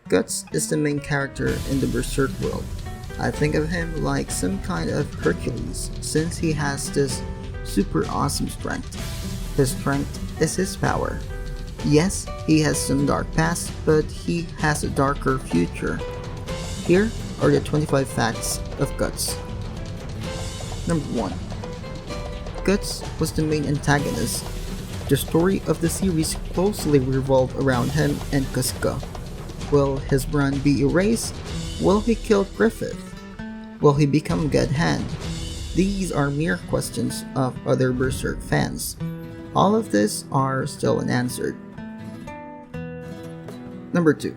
Guts is the main character in the Berserk world. I think of him like some kind of Hercules since he has this super awesome strength. His strength is his power. Yes, he has some dark past, but he has a darker future. Here are the 25 facts of Guts. Number 1. Guts was the main antagonist. The story of the series closely revolved around him and Tusker. Will his brand be erased? Will he kill Griffith? Will he become God Hand? These are mere questions of other Berserk fans. All of this are still unanswered. Number 2.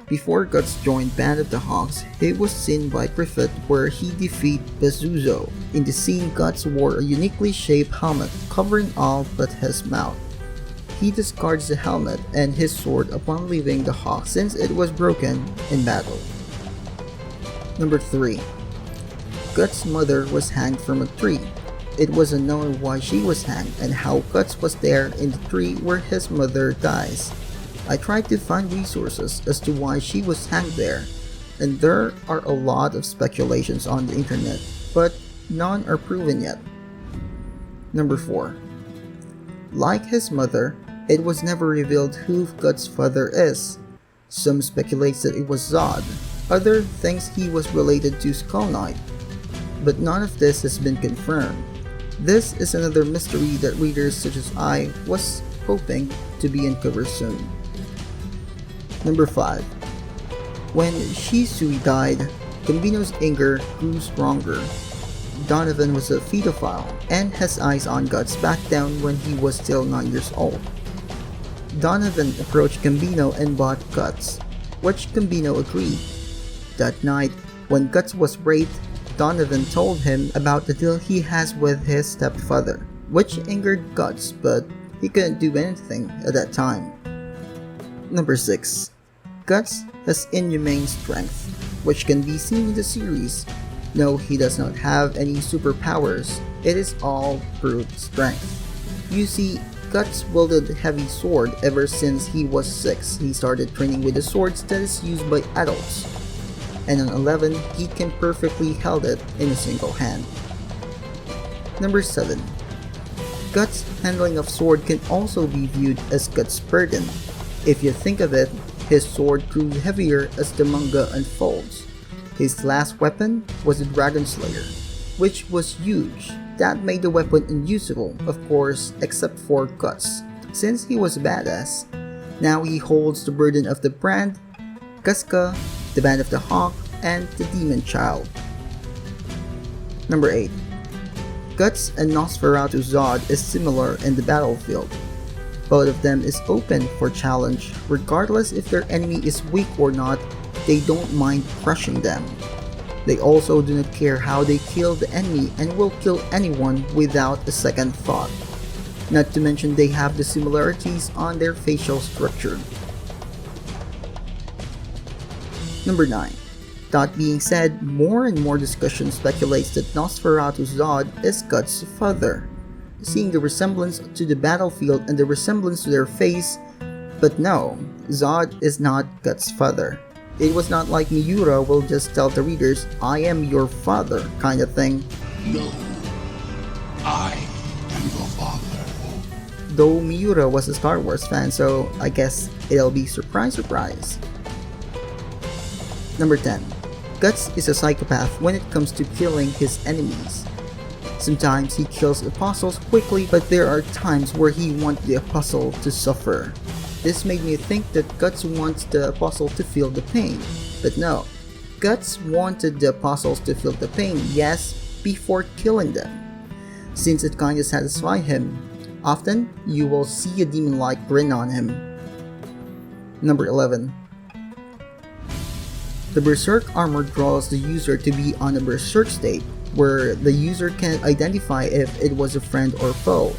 Before Guts joined Band of the Hawks, he was seen by Griffith where he defeated Pyscho. In the scene, Guts wore a uniquely shaped helmet covering all but his mouth. He discards the helmet and his sword upon leaving the Hawk since it was broken in battle. Number 3. Guts' mother was hanged from a tree. It was unknown why she was hanged and how Guts was there in the tree where his mother dies. I tried to find resources as to why she was hanged there, and there are a lot of speculations on the internet, but none are proven yet. Number 4. Like his mother, it was never revealed who Gus Father is. Some speculate that it was Zod, others think he was related to Skull Knight, but none of this has been confirmed. This is another mystery that readers such as I was hoping to be uncovered soon. Number 5. When Suey died, Gambino's anger grew stronger. Donovan was a pedophile and has eyes on Guts back down when he was still 9 years old. Donovan approached Gambino and bought Guts, which Gambino agreed. That night, when Guts was raped, Donovan told him about the deal he has with his stepfather, which angered Guts, but he couldn't do anything at that time. Number 6. Guts has inhumane strength, which can be seen in the series. No, he does not have any superpowers, it is all brute strength. You see, Guts wielded a heavy sword ever since he was 6. He started training with the swords that is used by adults. And on 11, he can perfectly hold it in a single hand. Number 7. Guts' handling of sword can also be viewed as Guts' burden. If you think of it, his sword grew heavier as the manga unfolds. His last weapon was the Dragons Lair, which was huge. That made the weapon unusable, of course, except for Guts, since he was a badass. Now he holds the burden of the brand, Tusker, the Band of the Hawk, and the Demon Child. Number 8. Guts and Nosferatu Zod is similar in the battlefield. Both of them is open for challenge, regardless if their enemy is weak or not, they don't mind crushing them. They also do not care how they kill the enemy and will kill anyone without a second thought. Not to mention they have the similarities on their facial structure. Number 9. That being said, more and more discussion speculates that Nosferatu Zod is Guts' father, seeing the resemblance to the battlefield and the resemblance to their face, but no, Zod is not Guts' father. It was not like Miura will just tell the readers, I am your father kind of thing. No, I am your father. Though Miura was a Star Wars fan, so I guess it'll be surprise surprise. Number 10. Guts is a psychopath when it comes to killing his enemies. Sometimes he kills apostles quickly, but there are times where he wants the apostle to suffer. This made me think that Guts wants the apostle to feel the pain, but no. Guts wanted the apostles to feel the pain, yes, before killing them. Since it kinda satisfies him, often you will see a demon-like grin on him. Number 11. The Berserk Armor draws the user to be on a Berserk state, where the user can identify if it was a friend or foe.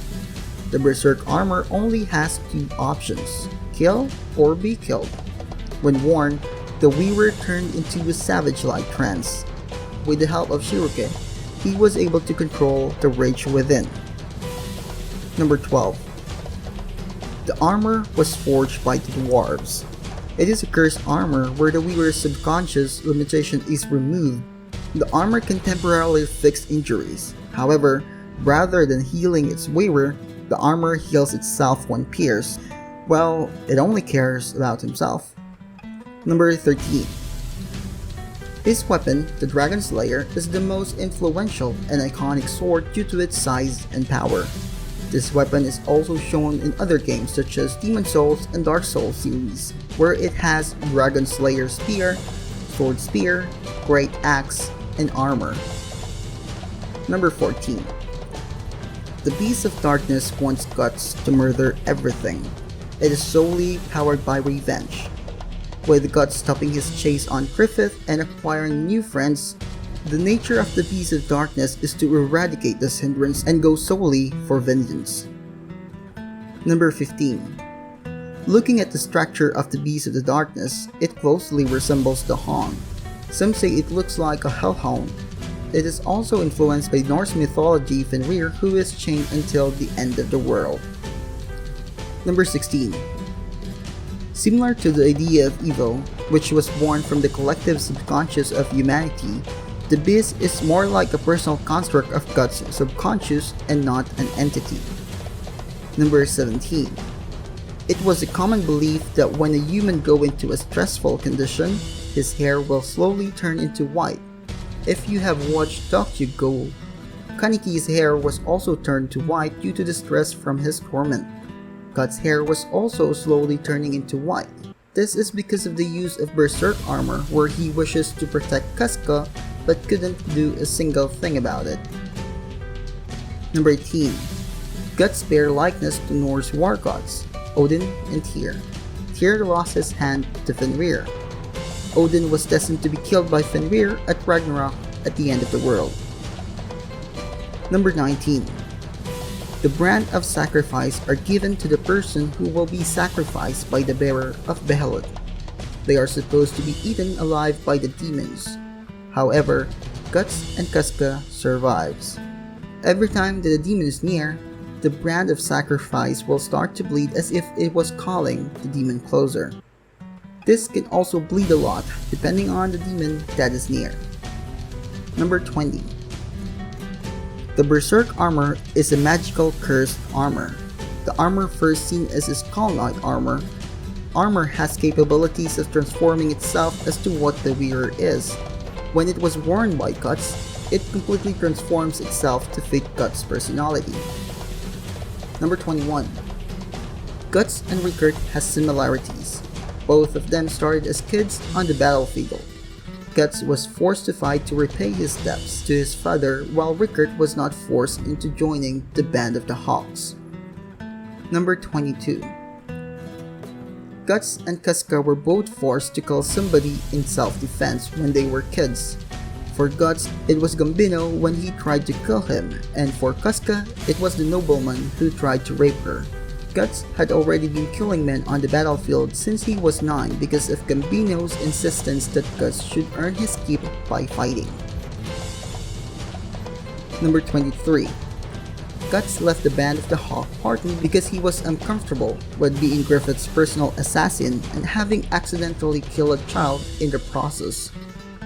The Berserk Armor only has 2 options, kill or be killed. When worn, the wearer turned into a savage-like trance. With the help of Shiroke, he was able to control the rage within. Number 12. The armor was forged by the dwarves. It is a cursed armor where the wearer's subconscious limitation is removed. The armor can temporarily fix injuries. However, rather than healing its wearer, the armor heals itself when pierced. Well, it only cares about himself. Number 13. His weapon, the Dragons Lair, is the most influential and iconic sword due to its size and power. This weapon is also shown in other games such as Demon Souls and Dark Souls series, where it has Dragon Slayer Spear, Sword Spear, Great Axe, and armor. Number 14. The Beast of Darkness wants Guts to murder everything. It is solely powered by revenge. With Guts stopping his chase on Griffith and acquiring new friends, the nature of the Beast of Darkness is to eradicate this hindrance and go solely for vengeance. Number 15. Looking at the structure of the Beast of the Darkness, it closely resembles the Hound. Some say it looks like a hellhound. It is also influenced by Norse mythology Fenrir, who is chained until the end of the world. Number 16. Similar to the idea of evil, which was born from the collective subconscious of humanity, the beast is more like a personal construct of Guts' subconscious and not an entity. Number 17. It was a common belief that when a human goes into a stressful condition, his hair will slowly turn into white. If you have watched Ghoul, Kaniki's hair was also turned to white due to the stress from his torment. Guts' hair was also slowly turning into white. This is because of the use of Berserk Armor, where he wishes to protect Tusker but couldn't do a single thing about it. Number 18. Guts bear likeness to Norse war gods, Odin and Tyr. Tyr lost his hand to Fenrir. Odin was destined to be killed by Fenrir at Ragnarok at the end of the world. Number 19. The brand of sacrifice are given to the person who will be sacrificed by the bearer of Behelit. They are supposed to be eaten alive by the demons. However, Guts and Tusker survives. Every time that a demon is near, the brand of sacrifice will start to bleed as if it was calling the demon closer. This can also bleed a lot depending on the demon that is near. Number 20. The Berserk Armor is a magical cursed armor. The armor, first seen as a Skull Knight armor, has capabilities of transforming itself as to what the wearer is. When it was worn by Guts, it completely transforms itself to fit Guts' personality. Number 21. Guts and Rickert has similarities. Both of them started as kids on the battlefield. Guts was forced to fight to repay his debts to his father, while Rickert was not forced into joining the Band of the Hawks. Number 22. Guts and Tusker were both forced to kill somebody in self-defense when they were kids. For Guts, it was Gambino when he tried to kill him, and for Tusker, it was the nobleman who tried to rape her. Guts had already been killing men on the battlefield since he was 9 because of Gambino's insistence that Guts should earn his keep by fighting. Number 23. Guts left the Band of the Hawk partly because he was uncomfortable with being Griffith's personal assassin and having accidentally killed a child in the process.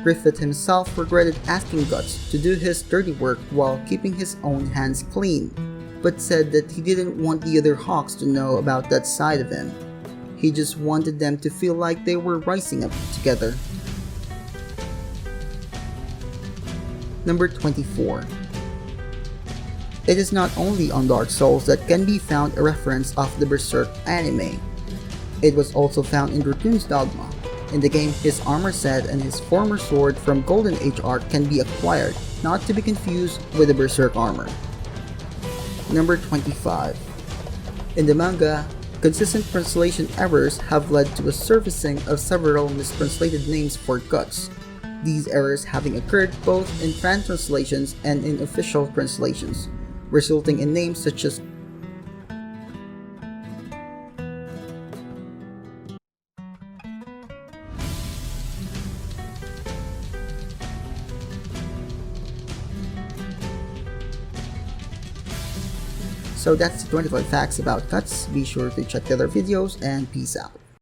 Griffith himself regretted asking Guts to do his dirty work while keeping his own hands clean, but said that he didn't want the other Hawks to know about that side of him. He just wanted them to feel like they were rising up together. Number 24. It is not only on Dark Souls that can be found a reference of the Berserk anime. It was also found in Dragoon's Dogma. In the game, his armor set and his former sword from Golden Age art can be acquired, not to be confused with the Berserk Armor. Number 25. In the manga, consistent translation errors have led to a surfacing of several mistranslated names for Guts. These errors having occurred both in fan translations and in official translations, resulting in names such as So that's the 25 facts about Guts. Be sure to check the other videos and peace out.